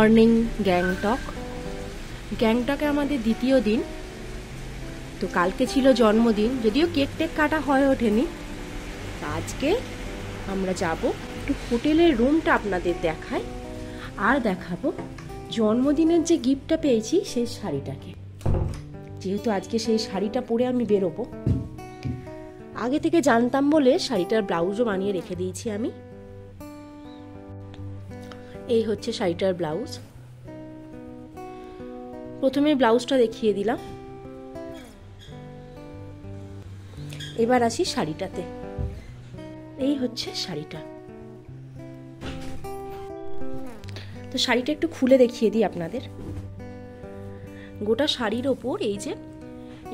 Morning Gangtok. গ্যাংটকে আমাদের দ্বিতীয় দিন। তো কালকে ছিল জন্মদিন, যদিও কেক টেক কাটা হয়ে ওঠেনি। আজকে আমরা যাব একটু হোটেলের রুমটা আপনাদের দেখাই, আর দেখাবো জন্মদিনের যে গিফটটা পেয়েছি সেই শাড়িটাকে। যেহেতু আজকে সেই শাড়িটা পরে আমি বেরোবো, আগে থেকে জানতাম বলে শাড়িটার ব্লাউজও বানিয়ে রেখে দিয়েছি আমি। এই হচ্ছে শাড়িটার ব্লাউজ। প্রথমে ব্লাউজটা দেখিয়ে দিলাম, এবার আসি শাড়িটাতে। এই হচ্ছে শাড়িটা। তো শাড়িটা একটু খুলে দেখিয়ে দিই আপনাদের। গোটা শাড়ির ওপর এই যে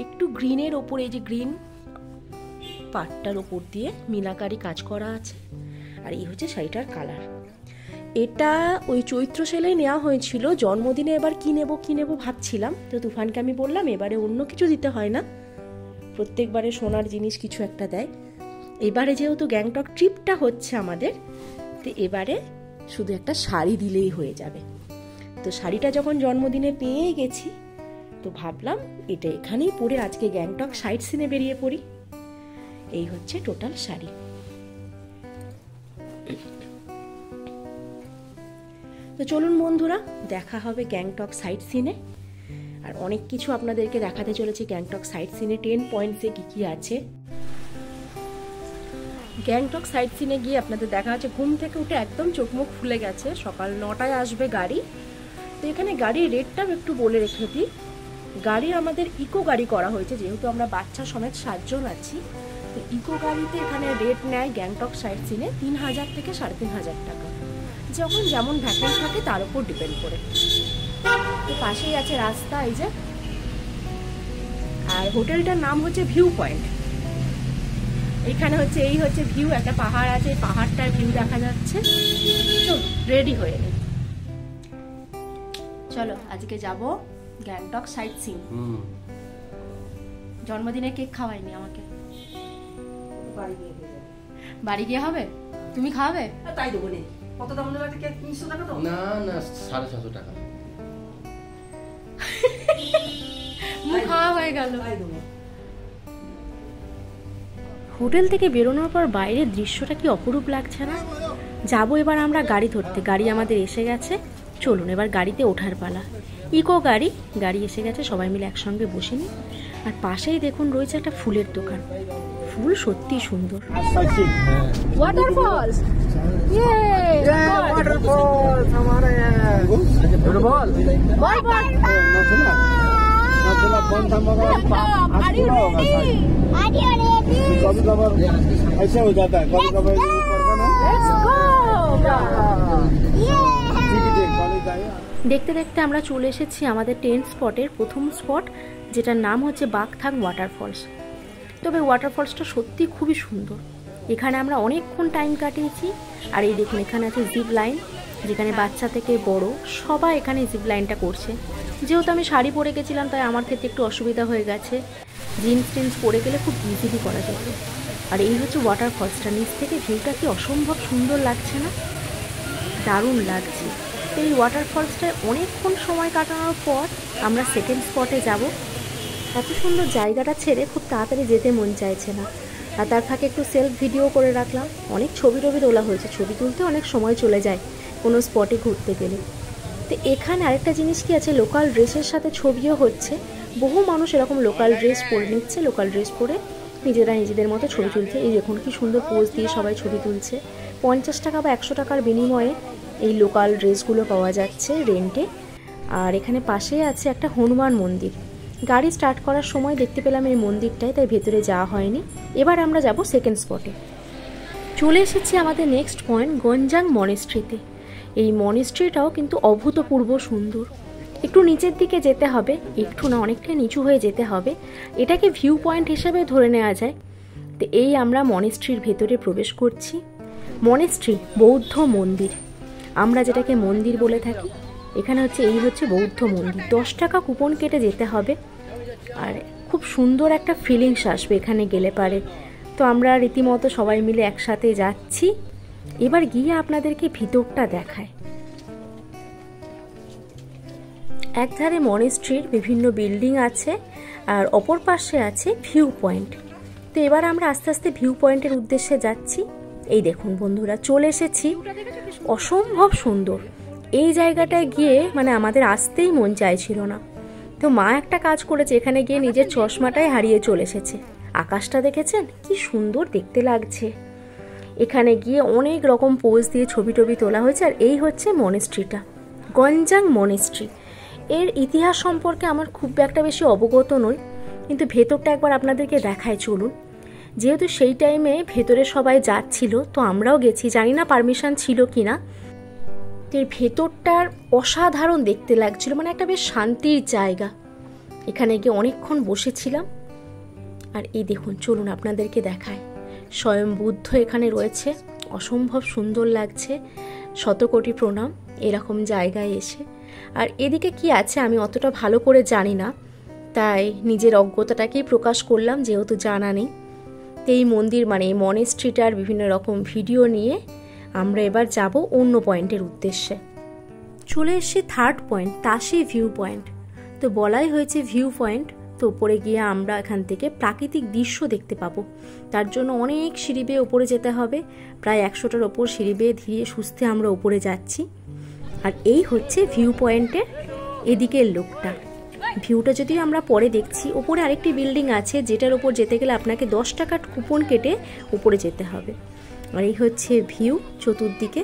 একটু গ্রিনের ওপর, এই যে গ্রিন পাটটার ওপর দিয়ে মিনাকারি কাজ করা আছে। আর এই হচ্ছে শাড়িটার কালার। এটা ওই চৈত্র সেলে নেওয়া হয়েছিল। জন্মদিনে এবার কি নেব ভাবছিলাম, তো তুফানকে আমি বললাম এবারে অন্য কিছু দিতে হয় না, প্রত্যেকবারে সোনার জিনিস কিছু একটা দেয়। এবারে যেহেতু গ্যাংটক ট্রিপটা হচ্ছে আমাদের, তো এবারে শুধু একটা শাড়ি দিলেই হয়ে যাবে। তো শাড়িটা যখন জন্মদিনে পেয়ে গেছি, তো ভাবলাম এটা এখানেই পরে আজকে গ্যাংটক সাইট সিনে বেরিয়ে পড়ি। এই হচ্ছে টোটাল শাড়ি। তো চলুন বন্ধুরা, দেখা হবে গ্যাংটক সাইট সিনে। আর অনেক কিছু আপনাদেরকে দেখাতে চলেছে গ্যাংটক সাইট সিনে। 10 পয়েন্টসে কি আছে। গ্যাংটক সাইট সিনে গিয়ে আপনাদের দেখা হচ্ছে। ঘুম থেকে উঠে একদম চোখ মুখ ফুলে গেছে। সকাল 9টায় আসবে গাড়ি। তো এখানে গাড়ির রেটটা একটু বলে রেখে দিই। গাড়ি আমাদের ইকো গাড়ি করা হয়েছে, যেহেতু আমরা বাচ্চা সমেত 7 জন আছি। তো ইকো গাড়িতে এখানে রেট নেয় গ্যাংটক সাইট সিনে 3000 থেকে 3500 টাকা, যখন যেমন ভ্যাকেন্ট থাকে তার উপর ডিপেন্ড করে। তো পাশেই আছে রাস্তা, এই যে। আর হোটেলটার নাম হচ্ছে ভিউ পয়েন্ট। এখানে হচ্ছে এই হচ্ছে ভিউ, একটা পাহাড় আছে, পাহাড়টার ভিউ দেখা যাচ্ছে। চল রেডি হয়ে নে, চলো আজকে যাব গ্যাংটক সাইট সিন। জন্মদিনে কেক খাওয়াইনি আমাকে, বাড়ি গিয়ে হবে। তুমি খাওয়াবে? তাই দেবো। কত দাম দেবে একটা কেক? 300 টাকা তো? না না, 650 টাকা। মুখ খাওয়া হয়ে গেল। হোটেল থেকে বেরোনোর পর বাইরের দৃশ্যটা কি অপরূপ লাগছে না? যাবো এবার আমরা গাড়ি ধরতে। গাড়ি আমাদের এসে গেছে, চলুন এবার গাড়িতে ওঠার পালা। ইকো গাড়ি এসে গেছে, সবাই মিলে একসঙ্গে বসে নি। আর পাশেই দেখুন রয়েছে একটা ফুলের দোকান। ফুল সত্যি সুন্দর। ওয়াটারফলস, ওয়াটারফলস हमारे বল ऐसा हो जाता है कभी দেখতে দেখতে আমরা চলে এসেছি আমাদের 10 স্পটের প্রথম স্পট, যেটার নাম হচ্ছে বাকথাং ওয়াটারফলস। তবে ওয়াটারফলসটা সত্যি খুবই সুন্দর। এখানে আমরা অনেকক্ষণ টাইম কাটিয়েছি। আর এই দেখুন এখানে আছে জিপ লাইন, যেখানে বাচ্চা থেকে বড় সবাই এখানে জিপ লাইনটা করছে। যেহেতু আমি শাড়ি পরে গেছিলাম, তাই আমার ক্ষেত্রে একটু অসুবিধা হয়ে গেছে। জিন্স টিন্স পরে গেলে খুব ইজিলি করা যেত। আর এই হচ্ছে ওয়াটারফলসটা। নিচ থেকে ভিউটা কি অসম্ভব সুন্দর লাগছে না? দারুণ লাগছে। তো এই ওয়াটারফলসটায় অনেকক্ষণ সময় কাটানোর পর আমরা সেকেন্ড স্পটে যাব। এত সুন্দর জায়গাটা ছেড়ে খুব তাড়াতাড়ি যেতে মন চাইছে না। আর তার ফাঁকে একটু সেলফ ভিডিও করে রাখলাম। অনেক ছবি তোলা হয়েছে। ছবি তুলতে অনেক সময় চলে যায় কোনো স্পটে ঘুরতে গেলে। তো এখানে আরেকটা জিনিস কি আছে, লোকাল ড্রেসের সাথে ছবিও হচ্ছে। বহু মানুষ এরকম লোকাল ড্রেস পরে নিচ্ছে, লোকাল ড্রেস পরে নিজেরা নিজেদের মতো ছবি তুলছে। এই দেখুন কি সুন্দর পোজ দিয়ে সবাই ছবি তুলছে। 50 টাকা বা 100 টাকার বিনিময়ে এই লোকাল ড্রেসগুলো পাওয়া যাচ্ছে রেন্টে। আর এখানে পাশেই আছে একটা হনুমান মন্দির। গাড়ি স্টার্ট করার সময় দেখতে পেলাম এই মন্দিরটায়, তাই ভেতরে যাওয়া হয়নি। এবার আমরা যাব সেকেন্ড স্পটে। চলে এসেছি আমাদের নেক্সট পয়েন্ট গঞ্জাং মনেস্ট্রিতে। এই মনেস্ট্রিটাও কিন্তু অভূতপূর্ব সুন্দর। একটু নিচের দিকে যেতে হবে, একটু না অনেকটা নিচু হয়ে যেতে হবে। এটাকে ভিউ পয়েন্ট হিসেবে ধরে নেওয়া যায়। তো এই আমরা মনেস্ট্রির ভেতরে প্রবেশ করছি। মনেস্ট্রি বৌদ্ধ মন্দির, আমরা যেটাকে মন্দির বলে থাকি। এখানে হচ্ছে এই হচ্ছে বৌদ্ধ মন্দির। 10 টাকা কুপন কেটে যেতে হবে। আর খুব সুন্দর একটা ফিলিংস আসবে এখানে গেলে পারে। তো আমরা রীতিমতো সবাই মিলে একসাথে যাচ্ছি। এবার গিয়ে আপনাদেরকে ভিতরটা দেখায়। একধারে মনেস্ট্রির বিভিন্ন বিল্ডিং আছে আর অপর পাশে আছে ভিউ পয়েন্ট। তো এবার আমরা আস্তে আস্তে ভিউ পয়েন্টের উদ্দেশ্যে যাচ্ছি। এই দেখুন বন্ধুরা, চলে এসেছি। অসম্ভব সুন্দর এই জায়গাটায় গিয়ে, মানে আমাদের আসতেই মন চাইছিল না। তো মা একটা কাজ করেছে, এখানে গিয়ে নিজের চশমাটাই হারিয়ে চলে এসেছে। আকাশটা দেখেছেন কি সুন্দর দেখতে লাগছে। এখানে গিয়ে অনেক রকম পোজ দিয়ে ছবি টবি তোলা হয়েছে। আর এই হচ্ছে মনেস্ট্রিটা, গঞ্জাং মনেস্ট্রি। এর ইতিহাস সম্পর্কে আমার খুব একটা বেশি অবগত নই, কিন্তু ভেতরটা একবার আপনাদেরকে দেখায় চলুন। যেহেতু সেই টাইমে ভেতরে সবাই যাচ্ছিল, তো আমরাও গেছি, জানি না পারমিশন ছিল কি না। এর ভেতরটার অসাধারণ দেখতে লাগছিল, মানে একটা বেশ শান্তির জায়গা। এখানে গিয়ে অনেকক্ষণ বসেছিলাম। আর এই দেখুন, চলুন আপনাদেরকে দেখায়। স্বয়ং বুদ্ধ এখানে রয়েছে, অসম্ভব সুন্দর লাগছে। শতকোটি প্রণাম এরকম জায়গায় এসে। আর এদিকে কি আছে আমি অতটা ভালো করে জানি না, তাই নিজের অজ্ঞতাটাকেই প্রকাশ করলাম, যেহেতু জানা নেই। তো এই মন্দির মানে এই মনেস্ট্রিটার বিভিন্ন রকম ভিডিও নিয়ে আমরা এবার যাব অন্য পয়েন্টের উদ্দেশ্যে। চলে এসেছি third point, Tashi view point. তো বলাই হয়েছে ভিউ পয়েন্ট, তো উপরে গিয়ে আমরা এখান থেকে প্রাকৃতিক দৃশ্য দেখতে পাবো। তার জন্য অনেক সিঁড়ি বেয়ে ওপরে যেতে হবে, প্রায় 100টার ওপর সিঁড়ি বেয়ে ধীরে সুস্থে আমরা ওপরে যাচ্ছি। আর এই হচ্ছে ভিউ পয়েন্টের এদিকের লোকটা। ভিউটা যদিও আমরা পরে দেখছি। ওপরে আরেকটি বিল্ডিং আছে, যেটার ওপর যেতে গেলে আপনাকে 10 টাকার কুপন কেটে উপরে যেতে হবে। আর এই হচ্ছে ভিউ চতুর্দিকে,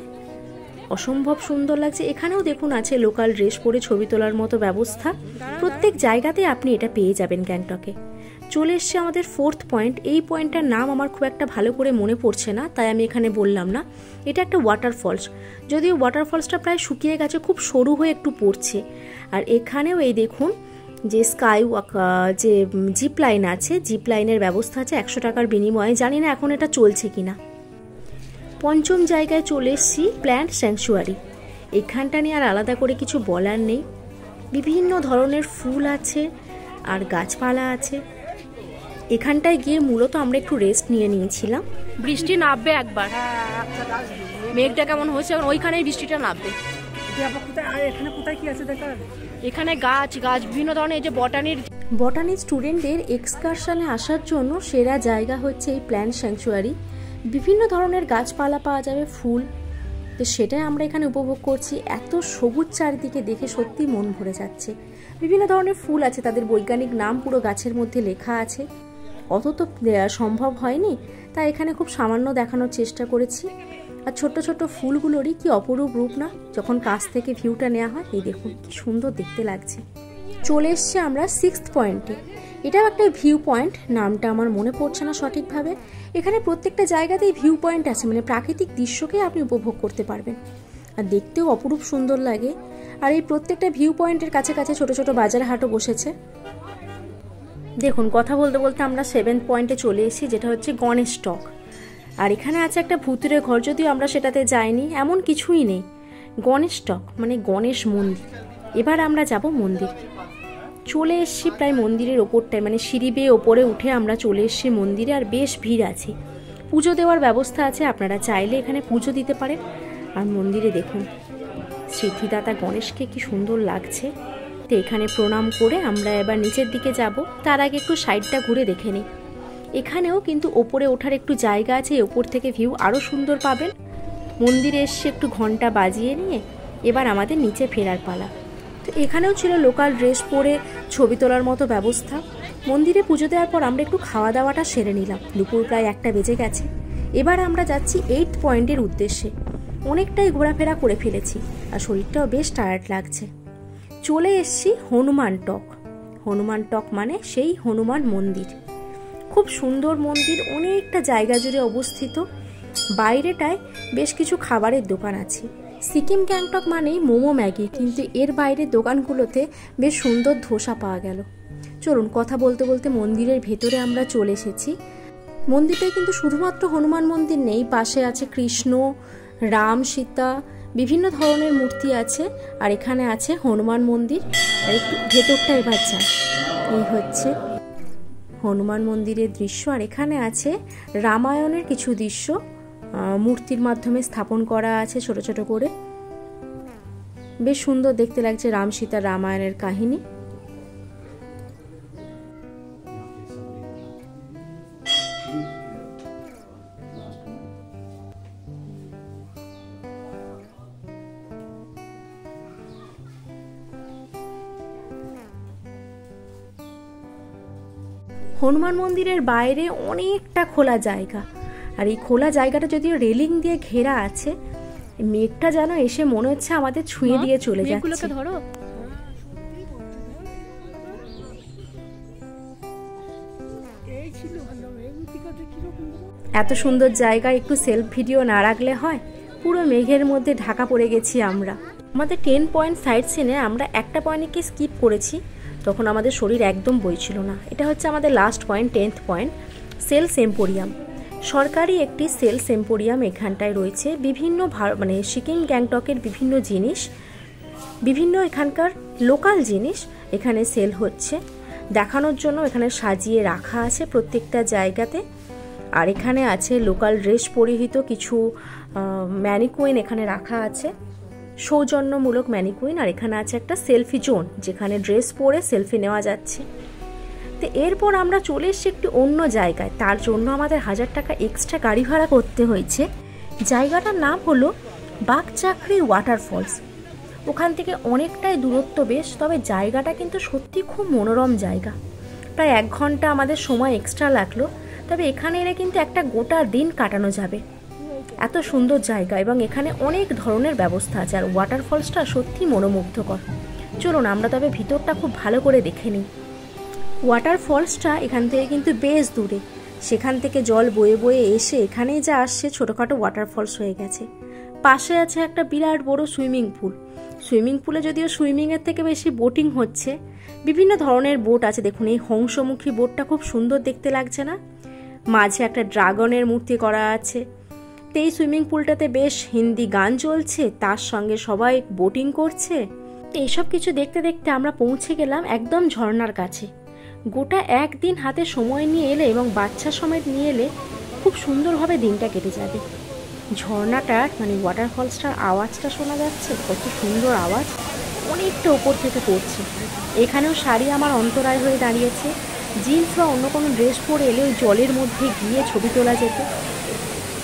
অসম্ভব সুন্দর লাগছে। এখানেও দেখুন আছে লোকাল ড্রেস পরে ছবি তোলার মতো ব্যবস্থা। প্রত্যেক জায়গাতে আপনি এটা পেয়ে যাবেন গ্যাংটকে। চলে এসছে আমাদের ফোর্থ পয়েন্ট। এই পয়েন্টটার নাম আমার খুব একটা ভালো করে মনে পড়ছে না, তাই আমি এখানে বললাম না। এটা একটা ওয়াটারফলস, যদিও ওয়াটারফলসটা প্রায় শুকিয়ে গেছে, খুব সরু হয়ে একটু পড়ছে। আর এখানেও এই দেখুন যে স্কাই ওয়াক, যে জিপ লাইন আছে, জিপ লাইনের ব্যবস্থা আছে 100 টাকার বিনিময়ে। জানি না এখন এটা চলছে কিনা। পঞ্চম জায়গায় চলে এসেছি, প্ল্যান্ট স্যাংচুয়ারি। এখানটা নিয়ে আর আলাদা করে কিছু বলার নেই। বিভিন্ন ধরনের ফুল আছে আর গাছপালা আছে। এখানটায় গিয়ে মূলত আমরা একটু রেস্ট নিয়ে নিয়েছিলাম। বৃষ্টি নামবে একবার, মেঘটা কেমন হয়েছে, ওইখানে বৃষ্টিটা নামবে। এখানে গাছ বিভিন্ন ধরনের, এই যে বটানি স্টুডেন্টদের এক্সকারশনে আসার জন্য সেরা জায়গা হচ্ছে এই প্ল্যান্ট স্যাংচুয়ারি। বিভিন্ন ধরনের গাছপালা পাওয়া যাবে, ফুল, তো সেটাই আমরা এখানে উপভোগ করছি। এত সবুজ চারিদিকে দেখে সত্যি মন ভরে যাচ্ছে। বিভিন্ন ধরনের ফুল আছে, তাদের বৈজ্ঞানিক নাম পুরো গাছের মধ্যে লেখা আছে। অত তো সম্ভব হয়নি, তাই এখানে খুব সামান্য দেখানোর চেষ্টা করেছি। আর ছোট্ট ছোট্ট ফুলগুলোরই কি অপরূপ রূপ না, যখন কাছ থেকে ভিউটা নেওয়া হয়। এই দেখুন কি সুন্দর দেখতে লাগছে। চলে এসছি আমরা সিক্সথ পয়েন্টে। এটাও একটা ভিউ পয়েন্ট, নামটা আমার মনে পড়ছে না সঠিকভাবে। এখানে প্রত্যেকটা জায়গাতেই ভিউ পয়েন্ট আছে, মানে প্রাকৃতিক দৃশ্যকে আপনি উপভোগ করতে পারবেন। আর দেখতেও অপরূপ সুন্দর লাগে। আর এই প্রত্যেকটা ভিউ পয়েন্টের কাছে কাছে ছোট ছোট বাজার হাটও বসেছে। দেখুন কথা বলতে বলতে আমরা 7th পয়েন্টে চলে এসেছি, যেটা হচ্ছে গণেশ টক। আর এখানে আছে একটা ভূতুরে ঘর, যদিও আমরা সেটাতে যাইনি, এমন কিছুই নেই। গণেশ টক মানে গণেশ মন্দির। এবার আমরা যাব মন্দির। চলে এসছি প্রায় মন্দিরের ওপরটায়, মানে সিঁড়ি বেয়ে ওপরে উঠে আমরা চলে এসছি মন্দিরে। আর বেশ ভিড় আছে, পুজো দেওয়ার ব্যবস্থা আছে, আপনারা চাইলে এখানে পুজো দিতে পারেন। আর মন্দিরে দেখুন সিদ্ধিদাতা গণেশকে কি সুন্দর লাগছে। তো এখানে প্রণাম করে আমরা এবার নিচের দিকে যাব। তার আগে একটু সাইডটা ঘুরে দেখে নিই। এখানেও কিন্তু ওপরে ওঠার একটু জায়গা আছে, ওপর থেকে ভিউ আরও সুন্দর পাবেন। মন্দিরে এসে একটু ঘন্টা বাজিয়ে নিয়ে এবার আমাদের নিচে ফেরার পালা। তো এখানেও ছিল লোকাল ড্রেস পরে ছবি তোলার মতো ব্যবস্থা। মন্দিরে পুজো দেওয়ার পর আমরা একটু খাওয়া দাওয়াটা সেরে নিলাম। দুপুর প্রায় 1টা বেজে গেছে। এবার আমরা যাচ্ছি 8th পয়েন্টের উদ্দেশ্যে। অনেকটাই ঘোরাফেরা করে ফেলেছি আর শরীরটাও বেশ টায়ার্ড লাগছে। চলে এসছি হনুমান টক। হনুমান টক মানে সেই হনুমান মন্দির। খুব সুন্দর মন্দির, অনেকটা জায়গা জুড়ে অবস্থিত। বাইরেটায় বেশ কিছু খাবারের দোকান আছে। সিকিম গ্যাংটক মানেই মোমো ম্যাগি, কিন্তু এর বাইরের দোকানগুলোতে বেশ সুন্দর ধোসা পাওয়া গেল। চলুন কথা বলতে বলতে মন্দিরের ভেতরে আমরা চলে এসেছি। মন্দিরটায় কিন্তু শুধুমাত্র হনুমান মন্দির নেই, পাশে আছে কৃষ্ণ, রাম, সীতা, বিভিন্ন ধরনের মূর্তি আছে। আর এখানে আছে হনুমান মন্দির। আর একটু ভেতরটা এবার যাই। এই হচ্ছে হনুমান মন্দিরের দৃশ্য। আর এখানে আছে রামায়ণের কিছু দৃশ্য মূর্তির মাধ্যমে স্থাপন করা আছে ছোট ছোট করে। বেশ সুন্দর দেখতে লাগছে রাম সীতা রামায়ণের কাহিনী। হনুমান মন্দিরের বাইরে অনেকটা খোলা জায়গা, আর এই খোলা জায়গাটা যদিও রেলিং দিয়ে ঘেরা আছে, মেঘটা যেন এসে মনে হচ্ছে আমাদের ছুঁয়ে দিয়ে চলে যাচ্ছে। ধরো এত সুন্দর জায়গা একটু সেলফ ভিডিও না রাখলে হয়? পুরো মেঘের মধ্যে ঢাকা পড়ে গেছি আমরা। আমাদের 10 পয়েন্ট সাইট সিনে আমরা একটা পয়েন্টকে স্কিপ করেছি, তখন আমাদের শরীর একদম বইছিল না। এটা হচ্ছে আমাদের last point, 10th point, sales emporium. সরকারি একটি সেলস এম্পোরিয়াম এখানটায় রয়েছে। বিভিন্ন মানে সিকিম গ্যাংটকের বিভিন্ন জিনিস, বিভিন্ন এখানকার লোকাল জিনিস এখানে সেল হচ্ছে, দেখানোর জন্য এখানে সাজিয়ে রাখা আছে প্রত্যেকটা জায়গাতে। আর এখানে আছে লোকাল ড্রেস পরিহিত কিছু ম্যানিকুইন এখানে রাখা আছে, সৌজন্যমূলক ম্যানিকুইন। আর এখানে আছে একটা সেলফি জোন, যেখানে ড্রেস পরে সেলফি নেওয়া যাচ্ছে। তো এরপর আমরা চলে এসেছি একটু অন্য জায়গায়, তার জন্য আমাদের 1000 টাকা এক্সট্রা গাড়ি ভাড়া করতে হয়েছে। জায়গাটার নাম হলো বাগচাকরি ওয়াটারফলস। ওখান থেকে অনেকটাই দূরত্ব বেশ, তবে জায়গাটা কিন্তু সত্যি খুব মনোরম জায়গা। প্রায় 1 ঘন্টা আমাদের সময় এক্সট্রা লাগলো, তবে এখানে এলে কিন্তু একটা গোটা দিন কাটানো যাবে। এত সুন্দর জায়গা এবং এখানে অনেক ধরনের ব্যবস্থা আছে, আর ওয়াটারফলসটা সত্যি মনোমুগ্ধকর। চলুন আমরা তবে ভিতরটা খুব ভালো করে দেখে নিই। ওয়াটারফলসটা এখান থেকে কিন্তু বেশ দূরে, সেখান থেকে জল বয়ে বয়ে এসে এখানেই যা আসছে ছোটোখাটো ওয়াটারফলস হয়ে গেছে। পাশে আছে একটা বিরাট বড় সুইমিং পুল। সুইমিং পুলে যদিও সুইমিংয়ের থেকে বেশি বোটিং হচ্ছে, বিভিন্ন ধরনের বোট আছে। দেখুন এই হংসমুখী বোটটা খুব সুন্দর দেখতে লাগছে না? মাঝে একটা ড্রাগনের মূর্তি করা আছে। তো এই সুইমিং পুলটাতে বেশ হিন্দি গান চলছে, তার সঙ্গে সবাই বোটিং করছে। এইসব কিছু দেখতে দেখতে আমরা পৌঁছে গেলাম একদম ঝর্ণার কাছে। গোটা একদিন হাতে সময় নিয়ে এলে এবং বাচ্চা সমেত নিয়ে এলে খুব সুন্দরভাবে দিনটা কেটে যাবে। ঝর্ণাটার মানে ওয়াটারফলসটার আওয়াজটা শোনা যাচ্ছে, কত সুন্দর আওয়াজ, অনেকটা ওপর থেকে পড়ছে। এখানেও শাড়ি আমার অন্তরায় হয়ে দাঁড়িয়েছে। জিন্স বা অন্য কোনো ড্রেস পরে এলে ওই জলের মধ্যে গিয়ে ছবি তোলা যেত।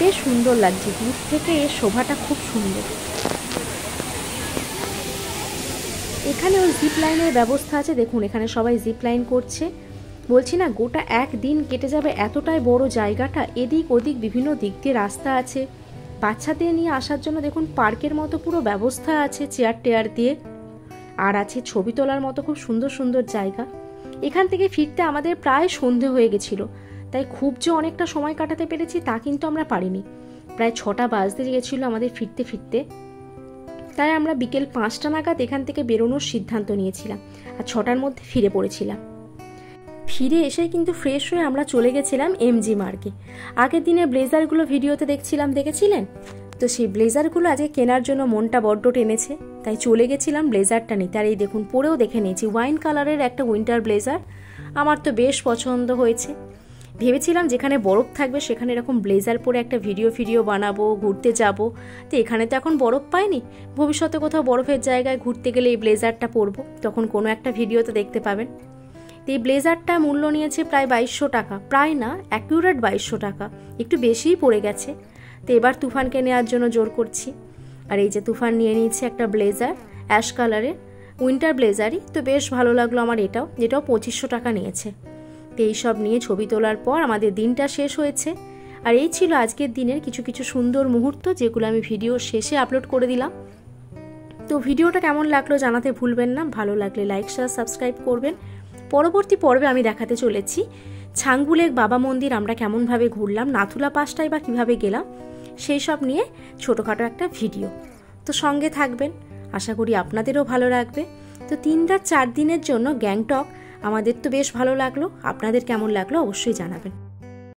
বেশ সুন্দর লাগছে, দূর থেকে এর শোভাটা খুব সুন্দর। এখানে ওই জিপ লাইনের ব্যবস্থা আছে, দেখুন এখানে সবাই জিপ লাইন করছে। বলছি না গোটা একদিন কেটে যাবে, এতটাই বড় জায়গাটা। এদিক ওদিক বিভিন্ন দিক দিয়ে রাস্তা আছে, বাচ্চাদের নিয়ে আসার জন্য দেখুন পার্কের মতো পুরো ব্যবস্থা আছে চেয়ার টেয়ার দিয়ে। আর আছে ছবি তোলার মতো খুব সুন্দর সুন্দর জায়গা। এখান থেকে ফিরতে আমাদের প্রায় সন্ধে হয়ে গেছিল, তাই খুব যে অনেকটা সময় কাটাতে পেরেছি তা কিন্তু আমরা পারিনি। প্রায় 6টা বাজতে গেছিলো আমাদের ফিরতে ফিরতে, তাই আমরা বিকেল 5টা নাগাদ এখান থেকে বেরোনোর সিদ্ধান্ত নিয়েছিলাম, আর 6টার মধ্যে ফিরে পড়েছিলাম। ফিরে এসে কিন্তু ফ্রেশ হয়ে আমরা চলে গেছিলাম এমজি মার্গে। আগের দিনে ব্লেজারগুলো ভিডিওতে দেখেছিলেন, তো সেই ব্লেজারগুলো আজকে কেনার জন্য মনটা বড্ড টেনেছে, তাই চলে গেছিলাম ব্লেজারটা নিতে। আর এই দেখুন পরেও দেখে নিয়েছি, ওয়াইন কালারের একটা উইন্টার ব্লেজার, আমার তো বেশ পছন্দ হয়েছে। ভেবেছিলাম যেখানে বরফ থাকবে সেখানে এরকম ব্লেজার পরে একটা ভিডিও বানাবো, ঘুরতে যাব। তো এখানে তো এখন বরফ পাইনি, ভবিষ্যতে কোথাও বরফের জায়গায় ঘুরতে গেলে এই ব্লেজারটা পরবো, তখন কোনো একটা ভিডিওতে দেখতে পাবেন। তো এই ব্লেজারটা মূল্য নিয়েছে প্রায় 2200 টাকা, প্রায় না অ্যাকিউরেট 2200 টাকা, একটু বেশিই পড়ে গেছে। তো এবার তুফানকে নেওয়ার জন্য জোর করছি। আর এই যে তুফান নিয়ে নিয়েছে একটা ব্লেজার, অ্যাশ কালারের উইন্টার ব্লেজারই, তো বেশ ভালো লাগলো আমার এটাও, যেটাও 2500 টাকা নিয়েছে। তো এইসব নিয়ে ছবি তোলার পর আমাদের দিনটা শেষ হয়েছে। আর এই ছিল আজকের দিনের কিছু কিছু সুন্দর মুহূর্ত, যেগুলো আমি ভিডিও শেষে আপলোড করে দিলাম। তো ভিডিওটা কেমন লাগলো জানাতে ভুলবেন না, ভালো লাগলে লাইক শেয়ার সাবস্ক্রাইব করবেন। পরবর্তী পর্বে আমি দেখাতে চলেছি ছাঙ্গু লেক বাবা মন্দির আমরা কেমনভাবে ঘুরলাম, নাথুলা পাসটায় বা কীভাবে গেলাম, সেই সব নিয়ে ছোটোখাটো একটা ভিডিও। তো সঙ্গে থাকবেন, আশা করি আপনাদেরও ভালো লাগবে। তো 3 রাত 4 দিনের জন্য গ্যাংটক আমাদের তো বেশ ভালো লাগলো, আপনাদের কেমন লাগলো অবশ্যই জানাবেন।